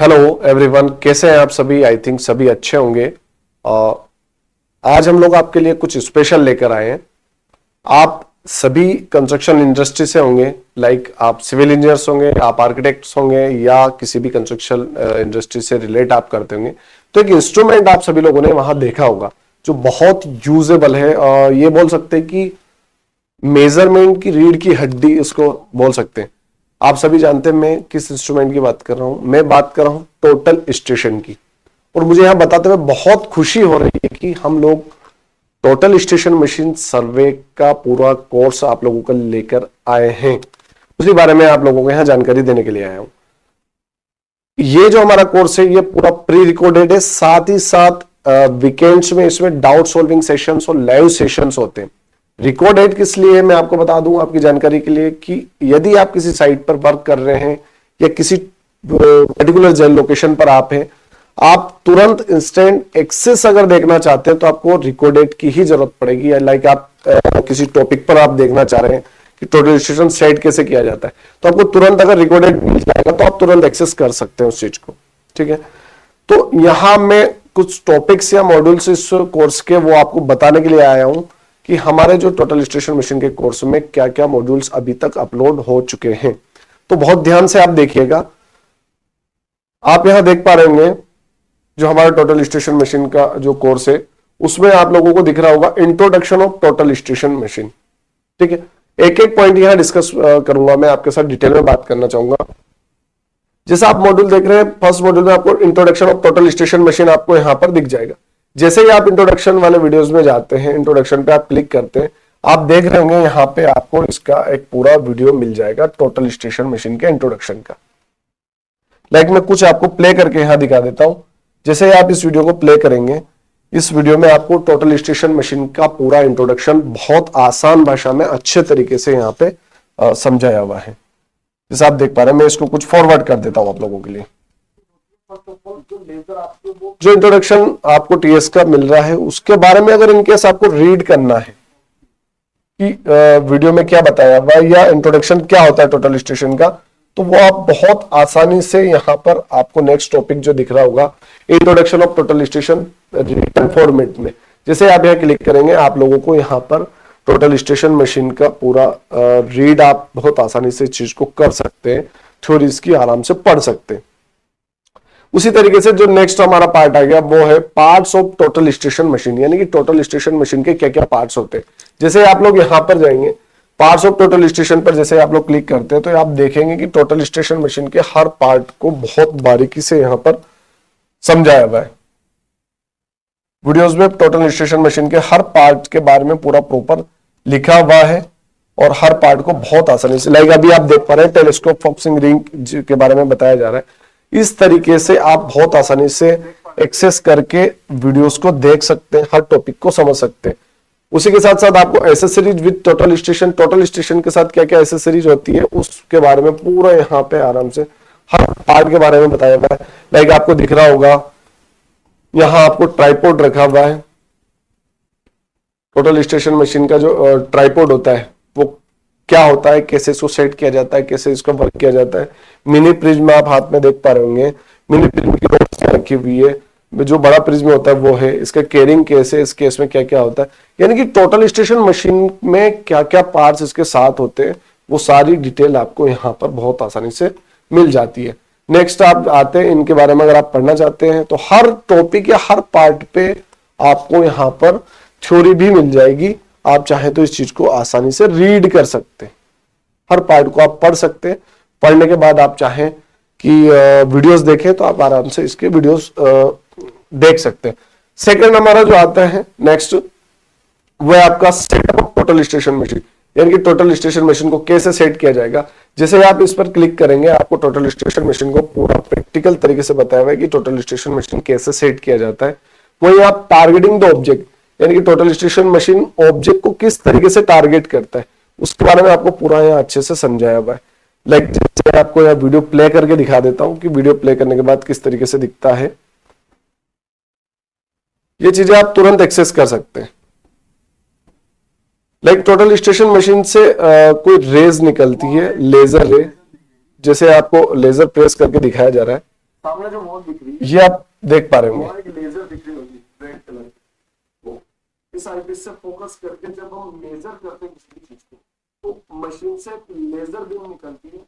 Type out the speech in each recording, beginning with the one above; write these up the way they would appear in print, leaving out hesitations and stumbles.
Hello everyone, कैसे हैं आप सभी। आई थिंक सभी अच्छे होंगे। आज हम लोग आपके लिए कुछ स्पेशल लेकर आए हैं। आप सभी कंस्ट्रक्शन इंडस्ट्री से होंगे, लाइक आप सिविल इंजीनियर्स होंगे, आप आर्किटेक्ट्स होंगे या किसी भी कंस्ट्रक्शन इंडस्ट्री से रिलेट आप करते होंगे। तो एक इंस्ट्रूमेंट आप सभी लोगों ने वहां देखा होगा जो बहुत यूजेबल है। ये बोल सकते हैं कि मेजरमेंट की रीढ़ की हड्डी इसको बोल सकते हैं। आप सभी जानते हैं मैं किस इंस्ट्रूमेंट की बात कर रहा हूं। मैं बात कर रहा हूं टोटल स्टेशन की। और मुझे यहां बताते हुए बहुत खुशी हो रही है कि हम लोग टोटल स्टेशन मशीन सर्वे का पूरा कोर्स आप लोगों को लेकर आए हैं। उसी बारे में आप लोगों को यहां जानकारी देने के लिए आया हूं। ये जो हमारा कोर्स है ये पूरा प्री रिकॉर्डेड है, साथ ही साथ वीकेंड्स में इसमें डाउट सॉल्विंग सेशंस और लाइव सेशंस होते हैं। रिकॉर्डेड किस लिए मैं आपको बता दूं आपकी जानकारी के लिए कि यदि आप किसी साइट पर वर्क कर रहे हैं या किसी पर्टिकुलर जल लोकेशन पर आप हैं, आप तुरंत इंस्टेंट एक्सेस अगर देखना चाहते हैं तो आपको रिकॉर्डेड की ही जरूरत पड़ेगी। लाइक आप किसी टॉपिक पर आप देखना चाह रहे हैं कि टोटल स्टेशन सेट कैसे किया जाता है, तो आपको तुरंत अगर रिकॉर्डेड मिल जाएगा तो आप तुरंत एक्सेस कर सकते हैं उस चीज को। ठीक है, तो यहां मैं कुछ टॉपिक्स या मॉड्यूल्स इस कोर्स के वो आपको बताने के लिए आया हूं कि हमारे जो टोटल स्टेशन मशीन के कोर्स में क्या क्या मॉड्यूल्स अभी तक अपलोड हो चुके हैं। तो बहुत ध्यान से आप देखिएगा। आप यहां देख पा रहे होंगे जो हमारा टोटल स्टेशन मशीन का जो कोर्स है उसमें आप लोगों को दिख रहा होगा introduction of total station machine. ठीक है, एक एक पॉइंट यहां डिस्कस करूंगा, मैं आपके साथ डिटेल में बात करना चाहूंगा। जैसे आप मॉड्यूल देख रहे हैं, फर्स्ट मॉड्यूल में आपको introduction of total station machine आपको यहां पर दिख जाएगा। जैसे ही आप इंट्रोडक्शन वाले वीडियोस में जाते हैं, इंट्रोडक्शन पे आप क्लिक करते हैं, आप देख रहे होंगे यहाँ पे आपको इसका एक पूरा वीडियो मिल जाएगा टोटल स्टेशन मशीन के इंट्रोडक्शन का। लाइक मैं कुछ आपको प्ले करके यहाँ दिखा देता हूं। जैसे ही आप इस वीडियो को प्ले करेंगे, इस वीडियो में आपको टोटल स्टेशन मशीन का पूरा इंट्रोडक्शन बहुत आसान भाषा में अच्छे तरीके से यहाँ पे समझाया हुआ है। जैसे आप देख पा रहे हैं, मैं इसको कुछ फॉरवर्ड कर देता हूं आप लोगों के लिए। जो इंट्रोडक्शन आपको टीएस का मिल रहा है उसके बारे में अगर इनकेस आपको रीड करना है कि वीडियो में क्या बताया हुआ या इंट्रोडक्शन क्या होता है टोटल स्टेशन का, तो वो आप बहुत आसानी से यहाँ पर आपको नेक्स्ट टॉपिक जो दिख रहा होगा introduction of total station written format में, जैसे आप यहाँ क्लिक करेंगे आप लोगों को यहाँ पर टोटल स्टेशन मशीन का पूरा रीड आप बहुत आसानी से इस चीज को कर सकते हैं, थ्योरीज की आराम से पढ़ सकते हैं। उसी तरीके से जो नेक्स्ट हमारा पार्ट आ गया वो है parts of total station machine, यानी कि टोटल स्टेशन मशीन के क्या क्या पार्ट्स होते हैं। जैसे आप लोग यहां पर जाएंगे पार्ट्स ऑफ टोटल स्टेशन पर, जैसे आप लोग क्लिक करते हैं तो आप देखेंगे कि टोटल स्टेशन मशीन के हर पार्ट को बहुत बारीकी से यहां पर समझाया हुआ है। वीडियोस में टोटल स्टेशन मशीन के हर पार्ट के बारे में पूरा प्रॉपर लिखा हुआ है और हर पार्ट को बहुत आसानी से, लाइक अभी आप देख पा रहे हैं टेलीस्कोप फॉक्सिंग रिंग के बारे में बताया जा रहा है। इस तरीके से आप बहुत आसानी से एक्सेस करके वीडियोस को देख सकते हैं, हर टॉपिक को समझ सकते हैं। उसी के साथ साथ आपको एसेसरीज विद टोटल स्टेशन के साथ क्या क्या एसेसरीज होती है उसके बारे में पूरा यहाँ पे आराम से हर पार्ट के बारे में बताया हुआ है। लाइक आपको दिख रहा होगा यहाँ आपको ट्राइपॉड रखा हुआ है। टोटल स्टेशन मशीन का जो ट्राइपॉड होता है वो क्या होता है, कैसे इसको सेट किया जाता है, कैसे इसको वर्क किया जाता है। मिनी प्रिज्म आप हाथ में देख पा रहे होंगे, मिनी प्रिज्म की रोड्स रखी हुई है। जो बड़ा प्रिज्म होता है वो है, इसका कैरिंग कैसे, इस केस में क्या क्या होता है, यानी कि टोटल स्टेशन मशीन में क्या क्या पार्ट्स इसके साथ होते हैं वो सारी डिटेल आपको यहाँ पर बहुत आसानी से मिल जाती है। नेक्स्ट आप आते हैं इनके बारे में, अगर आप पढ़ना चाहते हैं तो हर टॉपिक या हर पार्ट पे आपको यहाँ पर थ्योरी भी मिल जाएगी। आप चाहे तो इस चीज को आसानी से रीड कर सकते हैं, हर पार्ट को आप पढ़ सकते हैं। पढ़ने के बाद आप चाहें कि वीडियोस देखें तो आप आराम से इसके वीडियोस देख सकते हैं। सेकंड हमारा जो आता है नेक्स्ट वो है आपका setup of total station machine, यानी कि टोटल स्टेशन मशीन को कैसे सेट किया जाएगा। जैसे आप इस पर क्लिक करेंगे आपको टोटल स्टेशन मशीन को पूरा प्रैक्टिकल तरीके से बताया हुआ है कि टोटल स्टेशन मशीन कैसे सेट किया जाता है। वहीं आप टारगेटिंग द ऑब्जेक्ट, यानी कि टोटल स्टेशन मशीन ऑब्जेक्ट को किस तरीके से टारगेट करता है उसके बारे में आपको पूरा यहाँ अच्छे से समझाया हुआ है। लाइक जैसे आपको यहाँ वीडियो प्ले करके दिखा देता हूं कि वीडियो प्ले करने के बाद किस तरीके से दिखता है। ये चीजें आप तुरंत एक्सेस कर सकते हैं। लाइक टोटल स्टेशन मशीन से कोई रेज निकलती है, लेजर रे, जैसे आपको लेजर प्रेस करके दिखाया जा रहा है। सामने जो वॉल दिख रही है ये आप देख पा रहे होंगे, एक लेजर दिख रही होगी रेड कलर की। तो इस आईपीस से फोकस करके जब हम मेजर करते हैं किसी चीज को तो मशीन से लेजर बीम निकलती है,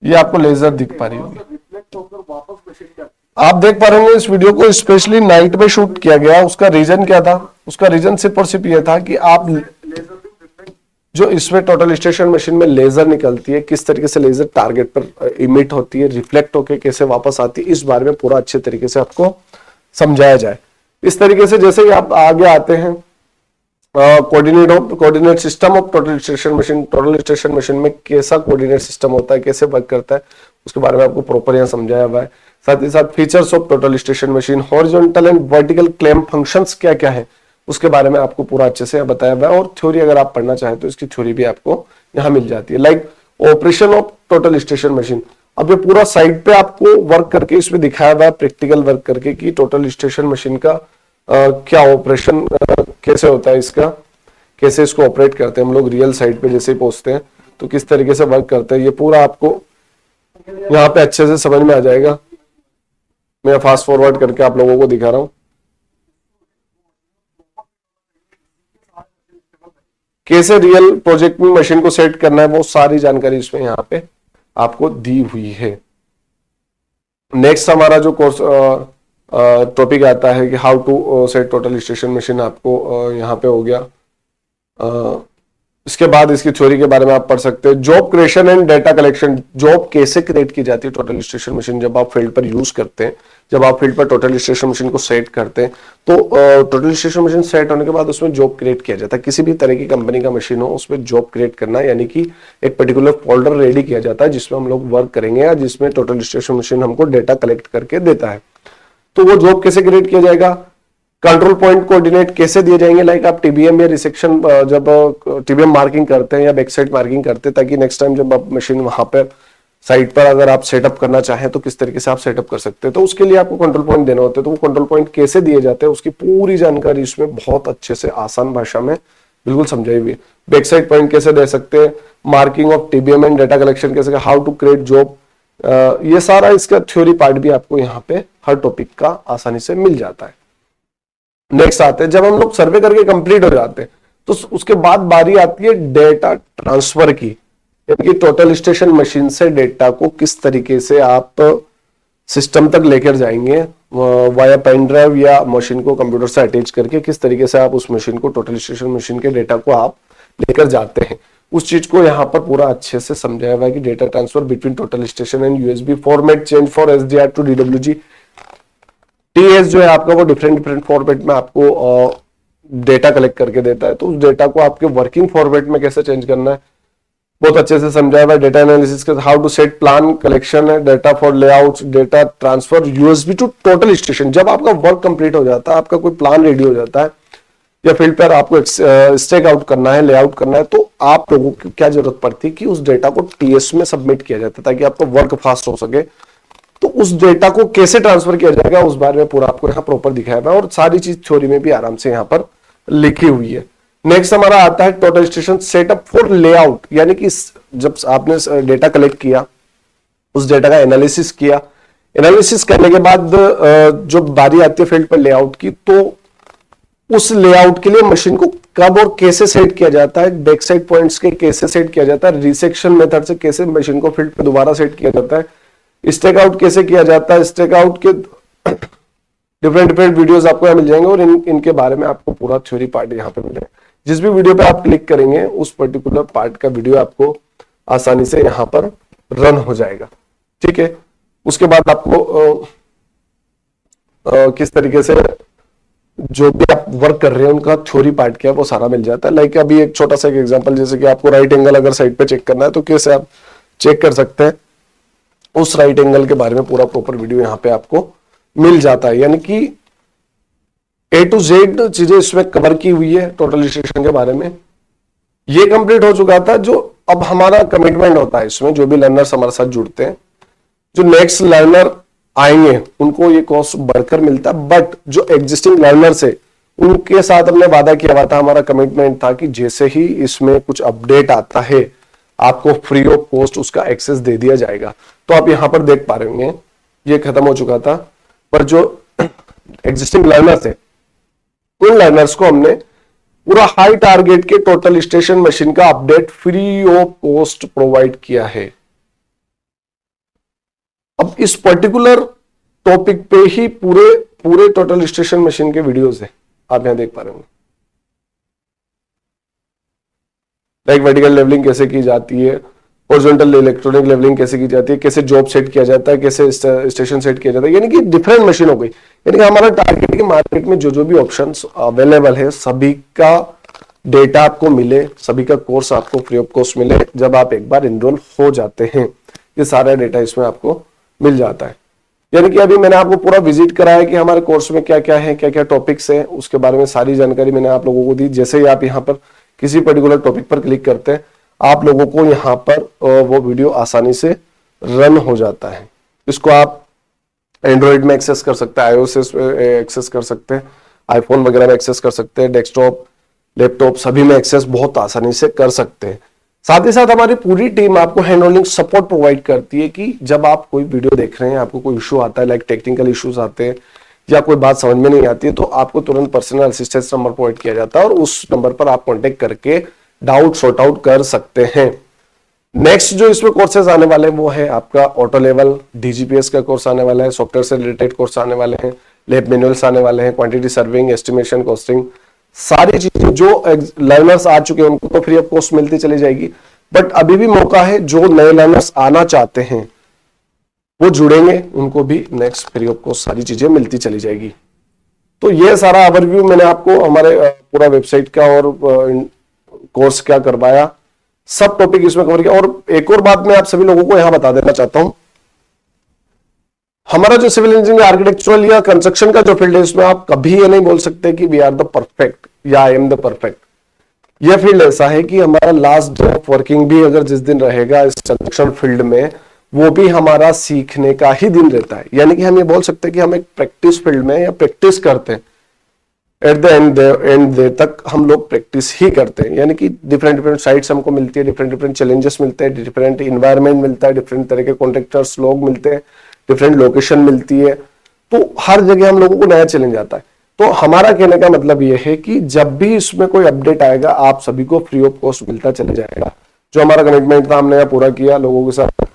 ये आपको लेजर दिख पा रही होगी, रिफ्लेक्ट होकर वापस मशीन पे आप देख पा रहे होंगे। इस वीडियो को स्पेशली नाइट में शूट किया गया। उसका रीजन क्या था? उसका रीजन सिर्फ और सिर्फ ये था कि आप जो इसमें टोटल स्टेशन मशीन में लेजर निकलती है, किस तरीके से लेजर टारगेट पर इमिट होती है, रिफ्लेक्ट होकर कैसे वापस आती है, इस बारे में पूरा अच्छे तरीके से आपको समझाया जाए। इस तरीके से जैसे ही आप आगे आते हैं coordinate system of total station machine, total station machine में कैसा कोऑर्डिनेट सिस्टम होता है, कैसे वर्क करता है, उसके बारे में आपको प्रॉपर यहाँ समझाया हुआ है। साथ ही साथ features of total station machine, horizontal and vertical claim functions क्या क्या है, उसके बारे में आपको पूरा अच्छे से बताया हुआ है। और थ्योरी अगर आप पढ़ना चाहें तो इसकी थ्योरी भी आपको यहाँ मिल जाती है। Like operation of total station machine, अब ये पूरा साइड पे आपको वर्क करके इसमें दिखाया हुआ है, प्रैक्टिकल वर्क करके कि टोटल स्टेशन मशीन का क्या ऑपरेशन कैसे होता है, इसका कैसे इसको ऑपरेट करते हैं हम लोग रियल साइड पे जैसे ही पहुंचते हैं तो किस तरीके से वर्क करते हैं, ये पूरा आपको यहाँ पे अच्छे से समझ में आ जाएगा। मैं फास्ट फॉरवर्ड करके आप लोगों को दिखा रहा हूं कैसे रियल प्रोजेक्ट में मशीन को सेट करना है, वो सारी जानकारी इसमें यहाँ पे आपको दी हुई है। नेक्स्ट हमारा जो कोर्स टॉपिक आता है कि how to set total station machine, आपको यहाँ पे हो गया। इसके बाद इसकी थ्योरी के बारे में आप पढ़ सकते हैं। Job creation and data collection, job कैसे क्रिएट की जाती है टोटल स्टेशन मशीन जब आप फील्ड पर यूज करते हैं, जब आप फील्ड पर टोटल स्टेशन मशीन को सेट करते हैं तो टोटल स्टेशन मशीन सेट होने के बाद उसमें जॉब क्रिएट किया जाता है। किसी भी तरह की कंपनी का मशीन हो उसमें जॉब क्रिएट करना, यानी कि एक पर्टिकुलर फोल्डर रेडी किया जाता है जिसमें हम लोग वर्क करेंगे या जिसमें टोटल स्टेशन मशीन हमको डेटा कलेक्ट करके देता है। तो वो जॉब कैसे क्रिएट किया जाएगा, कंट्रोल पॉइंट कोऑर्डिनेट कैसे दिए जाएंगे, लाइक आप टीबीएम या रिसेक्शन जब टीबीएम मार्किंग करते हैं या बैक साइड मार्किंग करते हैं ताकि नेक्स्ट टाइम जब आप मशीन वहां पर साइट पर अगर आप सेटअप करना चाहें तो किस तरीके से आप सेटअप कर सकते हैं। तो उसके लिए आपको कंट्रोल पॉइंट देना होता है। तो वो कंट्रोल पॉइंट कैसे दिए जाते हैं उसकी पूरी जानकारी इसमें बहुत अच्छे से आसान भाषा में बिल्कुल समझाई हुई है। बैक साइड पॉइंट कैसे दे सकते हैं, marking of TBM and data collection कैसे, हाउ टू क्रिएट जॉब, ये सारा इसका थ्योरी पार्ट भी आपको यहाँ पे हर टॉपिक का आसानी से मिल जाता है। नेक्स्ट आते हैं जब हम लोग सर्वे करके कंप्लीट हो जाते हैं तो उसके बाद बारी आती है डेटा ट्रांसफर की, यानी कि टोटल स्टेशन मशीन से डेटा को किस तरीके से आप सिस्टम तक लेकर जाएंगे वाया पेन ड्राइव या मशीन को कंप्यूटर से अटैच करके, किस तरीके से आप उस मशीन को टोटल स्टेशन मशीन के डेटा को आप लेकर जाते हैं, उस चीज को यहाँ पर पूरा अच्छे से समझाया हुआ है कि data transfer between total station and USB, format change for SDR to DWG, TS जो है आपका वो डिफरेंट फॉर्मेट में आपको डेटा कलेक्ट करके देता है। तो उस डेटा को आपके वर्किंग फॉर्मेट में कैसे चेंज करना है बहुत अच्छे से समझाया हुआ है। डेटा एनालिसिस के how to set plan collection है, data for layout, data transfer USB to total station. जब आपका वर्क कंप्लीट हो जाता है, आपका कोई प्लान रेडी हो जाता है या फील्ड पर आपको स्टेक आउट करना है, लेआउट करना है, तो आप लोगों की क्या जरूरत पड़ती है कि उस डेटा को टीएस में सबमिट किया जाता है ताकि आपका वर्क फास्ट हो सके। तो उस डेटा को कैसे ट्रांसफर किया जाएगा उस बारे में पूरा आपको यहाँ प्रॉपर दिखाया हुआ है और सारी चीज थ्योरी में भी आराम से यहाँ पर लिखी हुई है। नेक्स्ट हमारा आता है total station setup for layout, यानी कि जब आपने डेटा कलेक्ट किया, उस डेटा का एनालिसिस किया, एनालिसिस करने के बाद जो बारी आती है फील्ड पर लेआउट की, तो उस लेआउट के लिए मशीन को कब और कैसे सेट किया जाता है, बैक साइड पॉइंट्स के कैसे सेट किया जाता है, रिसेक्शन मेथड से कैसे मशीन को फील्ड पे दोबारा सेट किया जाता है, स्टेक आउट कैसे किया जाता है, स्टेक आउट के डिफरेंट वीडियोस आपको यहाँ मिल जाएंगे और इनके बारे में आपको पूरा थ्योरी पार्ट यहाँ पे मिलेगा। जिस भी वीडियो पे आप क्लिक करेंगे उस पर्टिकुलर पार्ट का वीडियो आपको आसानी से यहाँ पर रन हो जाएगा। ठीक है, उसके बाद आपको किस तरीके से जो भी आप वर्क कर रहे हैं उनका थ्योरी पार्ट क्या है वो सारा मिल जाता है। लाइक अभी एक छोटा सा एक एग्जांपल, जैसे कि आपको राइट एंगल अगर साइड पे चेक करना है तो कैसे आप चेक कर सकते हैं, उस राइट एंगल के बारे में पूरा प्रॉपर वीडियो यहाँ पे आपको मिल जाता है। यानी कि A to Z चीजें इसमें कवर की हुई है टोटल स्टेशन के बारे में। ये कंप्लीट हो चुका था। जो अब हमारा कमिटमेंट होता है इसमें, जो भी लर्नर्स हमारे साथ जुड़ते हैं, जो नेक्स्ट लर्नर आएंगे उनको ये कोर्स बढ़कर मिलता है, बट जो एग्जिस्टिंग लर्नर्स है उनके साथ हमने वादा किया हुआ था, हमारा कमिटमेंट था कि जैसे ही इसमें कुछ अपडेट आता है आपको फ्री ऑफ कॉस्ट उसका एक्सेस दे दिया जाएगा। तो आप यहां पर देख पा रहे होंगे ये खत्म हो चुका था, पर जो एग्जिस्टिंग लर्नर्स थे उन लर्नर्स को हमने पूरा हाई टारगेट के टोटल स्टेशन मशीन का update free of cost provide किया है। अब इस पर्टिकुलर टॉपिक पे ही पूरे टोटल स्टेशन मशीन के वीडियोस है, आप यहां देख पा रहे होंगे। लाइक वर्टिकल लेवलिंग कैसे की जाती है, हॉरिजॉन्टल इलेक्ट्रॉनिक लेवलिंग कैसे की जाती है, कैसे जॉब सेट किया जाता है, कैसे स्टेशन सेट किया जाता है, यानी कि डिफरेंट मशीन हो गई। यानी कि हमारा टारगेट है मार्केट में जो भी ऑप्शंस अवेलेबल है सभी का डेटा आपको मिले, सभी का कोर्स आपको फ्री ऑफ कॉस्ट मिले जब आप एक बार इनरोल हो जाते हैं। ये सारा डेटा इसमें आपको मिल जाता है। यानी कि अभी मैंने आपको पूरा विजिट कराया कि हमारे कोर्स में क्या क्या है, क्या क्या टॉपिक्स है, उसके बारे में सारी जानकारी मैंने आप लोगों को दी। जैसे ही आप यहाँ पर किसी पर्टिकुलर टॉपिक पर क्लिक करते हैं आप लोगों को यहाँ पर वो वीडियो आसानी से रन हो जाता है। इसको आप एंड्रॉइड में एक्सेस कर सकते हैं, आईओएस पे एक्सेस कर सकते हैं, आईफोन वगैरह में एक्सेस कर सकते हैं, डेस्कटॉप लैपटॉप सभी में एक्सेस बहुत आसानी से कर सकते हैं। साथ ही साथ हमारी पूरी टीम आपको हैंड होल्डिंग सपोर्ट प्रोवाइड करती है कि जब आप कोई वीडियो देख रहे हैं, आपको कोई इशू आता है, लाइक टेक्निकल इश्यूज आते हैं या कोई बात समझ में नहीं आती है, तो आपको तुरंत पर्सनल असिस्टेंस नंबर प्रोवाइड किया जाता है और उस नंबर पर आप कॉन्टेक्ट करके डाउट सॉर्ट आउट कर सकते हैं। नेक्स्ट जो इसमें कोर्सेज आने वाले हैं वो है आपका ऑटो लेवल, डीजीपीएस का कोर्स आने वाला है, सॉफ्टवेयर से रिलेटेड कोर्स आने वाले हैं, लैब मैनुअल्स आने वाले हैं, क्वांटिटी सर्विंग, एस्टिमेशन, कॉस्टिंग, सारी चीजें जो लर्नर्स आ चुके हैं उनको तो फ्री ऑफ कॉस्ट मिलती चली जाएगी। बट अभी भी मौका है, जो नए लर्नर्स आना चाहते हैं वो जुड़ेंगे, उनको भी नेक्स्ट फ्री ऑफ कॉस्ट सारी चीजें मिलती चली जाएगी। तो ये सारा ओवरव्यू मैंने आपको हमारे पूरा वेबसाइट का और कोर्स क्या करवाया, सब टॉपिक इसमें कवर किया। और एक और बात मैं आप सभी लोगों को यहां बता देना चाहता हूं, हमारा जो सिविल इंजीनियरिंग, आर्किटेक्चरल या कंस्ट्रक्शन का जो फील्ड है इसमें आप कभी ये नहीं बोल सकते कि वी आर द परफेक्ट या आई एम द परफेक्ट। यह फील्ड ऐसा है कि हमारा लास्ट डे ऑफ वर्किंग भी अगर जिस दिन रहेगा इस कंस्ट्रक्शन फील्ड में, वो भी हमारा सीखने का ही दिन रहता है। यानी कि हम ये बोल सकते हैं कि हम एक प्रैक्टिस फील्ड में या प्रैक्टिस करते हैं, एट द एंड डे तक हम लोग प्रैक्टिस ही करते हैं। यानी कि डिफरेंट साइट्स हमको मिलती है, डिफरेंट चैलेंजेस मिलते हैं, डिफरेंट इन्वायरमेंट मिलता है, डिफरेंट तरह के कॉन्ट्रैक्टर्स लोग मिलते हैं, डिफरेंट लोकेशन मिलती है, तो हर जगह हम लोगों को नया चैलेंज आता है। तो हमारा कहने का मतलब यह है कि जब भी इसमें कोई अपडेट आएगा आप सभी को फ्री ऑफ कॉस्ट मिलता चले जाएगा। जो हमारा कमिटमेंट था हमने पूरा किया, लोगों के साथ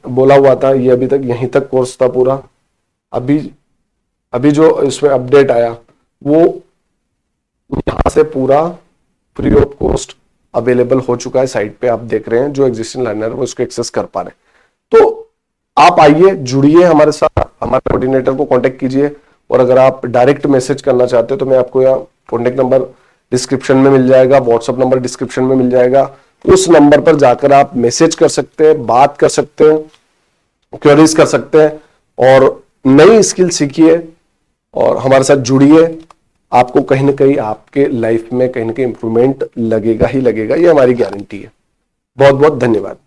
बोला हुआ था, ये अभी तक यहीं तक कोर्स था पूरा। अभी जो इसमें अपडेट आया वो यहां से पूरा फ्री ऑफ कॉस्ट अवेलेबल हो चुका है। साइट पे आप देख रहे हैं, जो एग्जिस्टिंग लर्नर वो इसको एक्सेस कर पा रहे हैं। तो आप आइए, जुड़िए हमारे साथ, हमारे कोऑर्डिनेटर को कांटेक्ट कीजिए। और अगर आप डायरेक्ट मैसेज करना चाहते हो तो मैं आपको यहाँ कॉन्टेक्ट नंबर डिस्क्रिप्शन में मिल जाएगा, व्हाट्सएप नंबर डिस्क्रिप्शन में मिल जाएगा। उस नंबर पर जाकर आप मैसेज कर सकते हैं, बात कर सकते हैं, क्वेरीज कर सकते हैं और नई स्किल सीखिए और हमारे साथ जुड़िए। आपको कहीं ना कहीं आपके लाइफ में कहीं ना कहीं इंप्रूवमेंट लगेगा ही लगेगा, ये हमारी गारंटी है। बहुत बहुत धन्यवाद।